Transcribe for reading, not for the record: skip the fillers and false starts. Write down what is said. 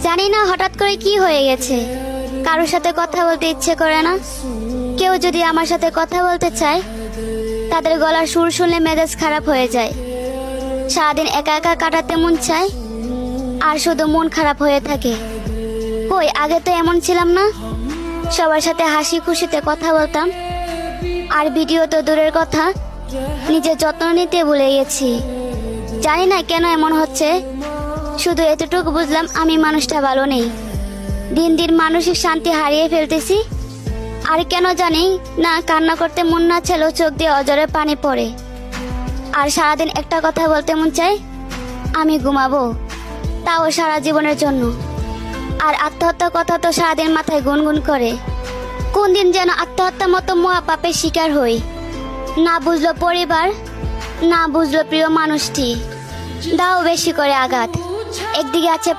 জানি না হঠাৎ করে কি হয়ে গেছে, কারোর সাথে কথা বলতে ইচ্ছে করে না। কেউ যদি আমার সাথে কথা বলতে চায়, তাদের গলার সুর শুনলে মেজাজ খারাপ হয়ে যায়। সারাদিন একা একা কাটাতে মন চায়, আর শুধু মন খারাপ হয়ে থাকে। কই, আগে তো এমন ছিলাম না। সবার সাথে হাসি খুশিতে কথা বলতাম, আর ভিডিও তো দূরের কথা, নিজের যত্ন নিতে ভুলে গেছি। জানি না কেন এমন হচ্ছে, শুধু এতটুকু বুঝলাম আমি মানুষটা ভালো নেই। দিন দিন মানসিক শান্তি হারিয়ে ফেলতেছি। আর কেন জানি না, কান্না করতে মন না চাইলেও চোখ দিয়ে অজরে পানি পড়ে। আর সারাদিন একটা কথা বলতে মন চাই, আমি ঘুমাবো, তাও সারা জীবনের জন্য। আর আত্মহত্যার কথা তো সারাদিন মাথায় গুনগুন করে। কোন দিন যেন আত্মহত্যার মতো মহাপাপের শিকার হই। না বুঝলো পরিবার, না বুঝলো প্রিয় মানুষটি, দাও বেশি করে আঘাত। একদিকে আছে